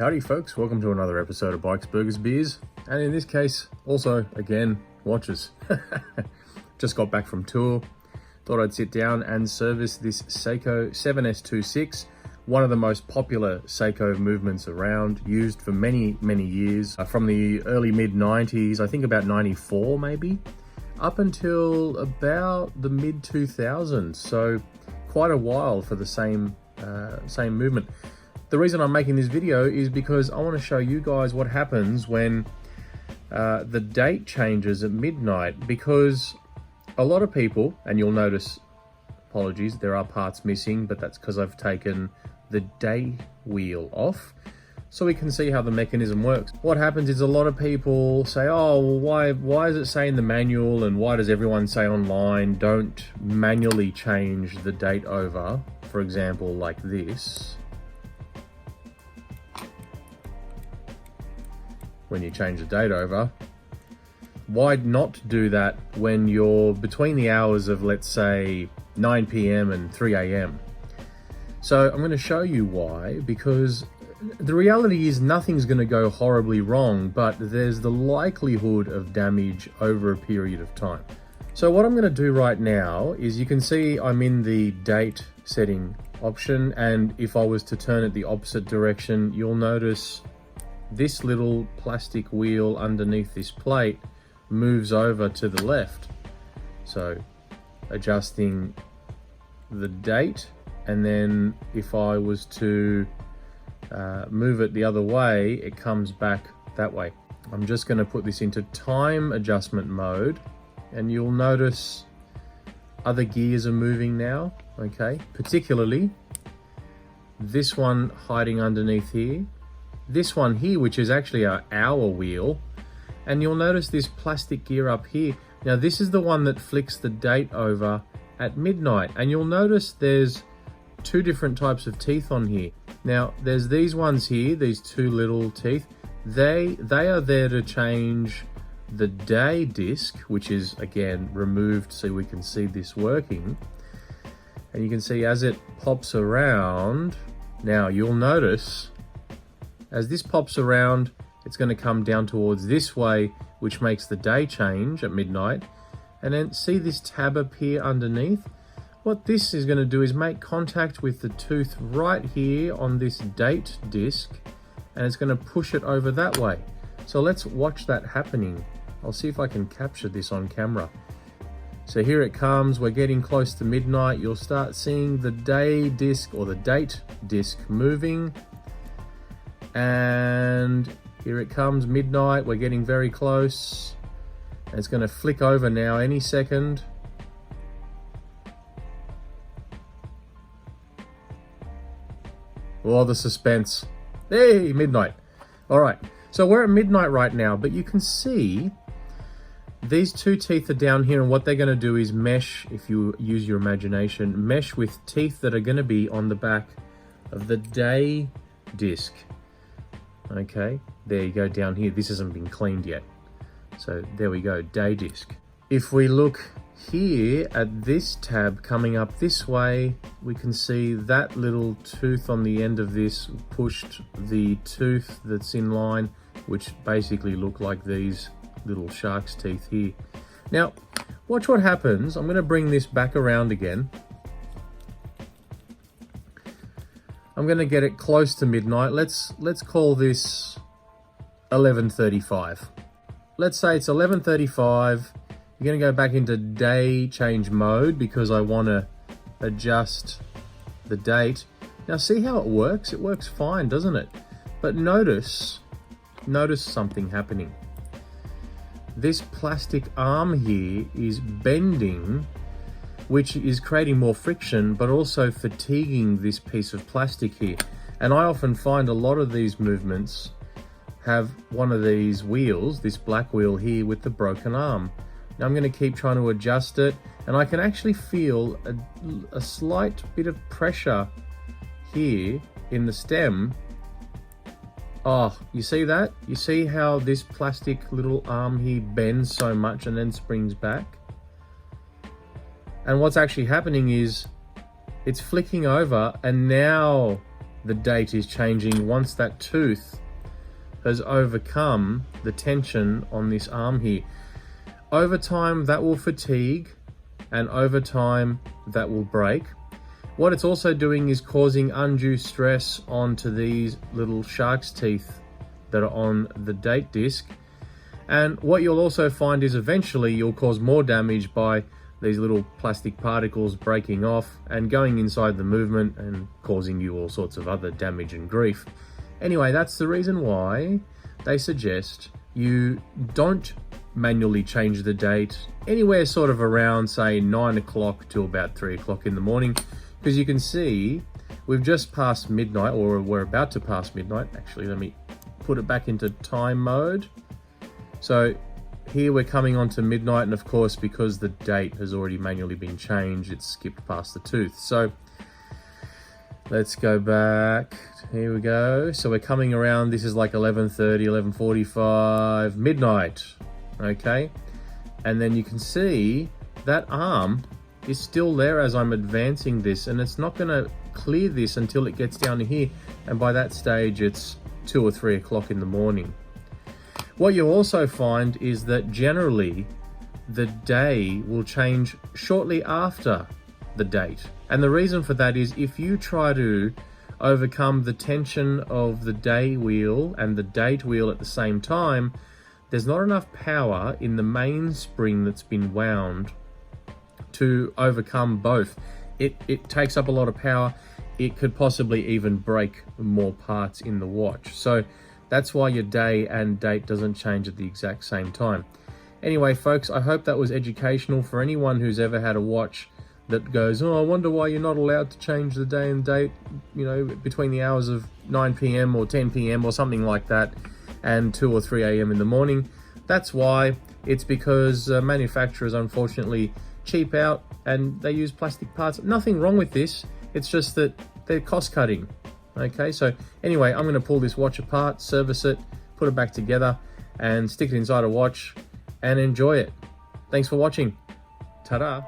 Howdy folks, welcome to another episode of Bikes, Burgers, Beers, and in this case, also, again, watches. Just got back from tour, thought I'd sit down and service this Seiko 7S26, one of the most popular Seiko movements around, used for many, many years, from the early mid-90s, I think about 94 maybe, up until about the mid-2000s, so quite a while for the same movement. The reason I'm making this video is because I want to show you guys what happens when the date changes at midnight, because a lot of people, and you'll notice, apologies, there are parts missing, but that's because I've taken the day wheel off so we can see how the mechanism works. What happens is a lot of people say, oh, well, why does it say in the manual, and why does everyone say online, don't manually change the date over, for example, like this. When you change the date over, why not do that when you're between the hours of, let's say, 9 p.m. and 3 a.m. So I'm going to show you why, because the reality is nothing's going to go horribly wrong, but there's the likelihood of damage over a period of time. So what I'm going to do right now is, you can see I'm in the date setting option, and if I was to turn it the opposite direction, you'll notice this little plastic wheel underneath this plate moves over to the left. So adjusting the date, and then if I was to move it the other way, it comes back that way. I'm just going to put this into time adjustment mode, and you'll notice other gears are moving now, okay? Particularly this one hiding underneath here. This one here, which is actually our hour wheel, and you'll notice this plastic gear up here. Now this is the one that flicks the date over at midnight, and you'll notice there's two different types of teeth on here. Now there's these ones here, these two little teeth. They are there to change the day disc, which is again removed so we can see this working. And you can see as it pops around, now you'll notice as this pops around, it's going to come down towards this way, which makes the day change at midnight. And then see this tab up here underneath? What this is going to do is make contact with the tooth right here on this date disc, and it's going to push it over that way. So let's watch that happening. I'll see if I can capture this on camera. So here it comes, we're getting close to midnight. You'll start seeing the day disc or the date disc moving. And here it comes, midnight, we're getting very close. And it's going to flick over now any second. Oh, the suspense. Hey, midnight. All right, so we're at midnight right now, but you can see these two teeth are down here, and what they're going to do is mesh, if you use your imagination, mesh with teeth that are going to be on the back of the day disc. Okay, there you go down here. This hasn't been cleaned yet. So there we go, day disc. If we look here at this tab coming up this way, we can see that little tooth on the end of this pushed the tooth that's in line, which basically look like these little shark's teeth here. Now, watch what happens. I'm going to bring this back around again. I'm going to get it close to midnight. Let's call this 11:35. Let's say it's 11:35. You're going to go back into day change mode because I want to adjust the date. Now see how it works? It works fine, doesn't it? But notice something happening. This plastic arm here is bending, which is creating more friction, but also fatiguing this piece of plastic here. And I often find a lot of these movements have one of these wheels, this black wheel here with the broken arm. Now I'm going to keep trying to adjust it, and I can actually feel a slight bit of pressure here in the stem. Oh, you see that? You see how this plastic little arm here bends so much and then springs back? And what's actually happening is it's flicking over, and now the date is changing once that tooth has overcome the tension on this arm here. Over time, that will fatigue, and over time, that will break. What it's also doing is causing undue stress onto these little shark's teeth that are on the date disc. And what you'll also find is eventually you'll cause more damage by these little plastic particles breaking off and going inside the movement and causing you all sorts of other damage and grief. Anyway, that's the reason why they suggest you don't manually change the date anywhere sort of around, say, 9 o'clock to about 3 o'clock in the morning, because you can see we've just passed midnight, or we're about to pass midnight. Actually, let me put it back into time mode. So here we're coming on to midnight, and of course, because the date has already manually been changed, it's skipped past the tooth. So let's go back. Here we go. So we're coming around, this is like 11:30, 11:45, midnight, okay? And then you can see that arm is still there as I'm advancing this, and it's not gonna clear this until it gets down to here. And by that stage, it's 2 or 3 o'clock in the morning. What you'll also find is that generally the day will change shortly after the date. And the reason for that is if you try to overcome the tension of the day wheel and the date wheel at the same time, there's not enough power in the mainspring that's been wound to overcome both. It takes up a lot of power. It could possibly even break more parts in the watch. So that's why your day and date doesn't change at the exact same time. Anyway, folks, I hope that was educational for anyone who's ever had a watch that goes, oh, I wonder why you're not allowed to change the day and date, you know, between the hours of 9 p.m. or 10 p.m. or something like that and 2 or 3 a.m. in the morning. That's why. It's because manufacturers unfortunately cheap out and they use plastic parts. Nothing wrong with this. It's just that they're cost cutting. Okay, so anyway, I'm going to pull this watch apart, service it, put it back together, and stick it inside a watch and enjoy it. Thanks for watching. Ta-da.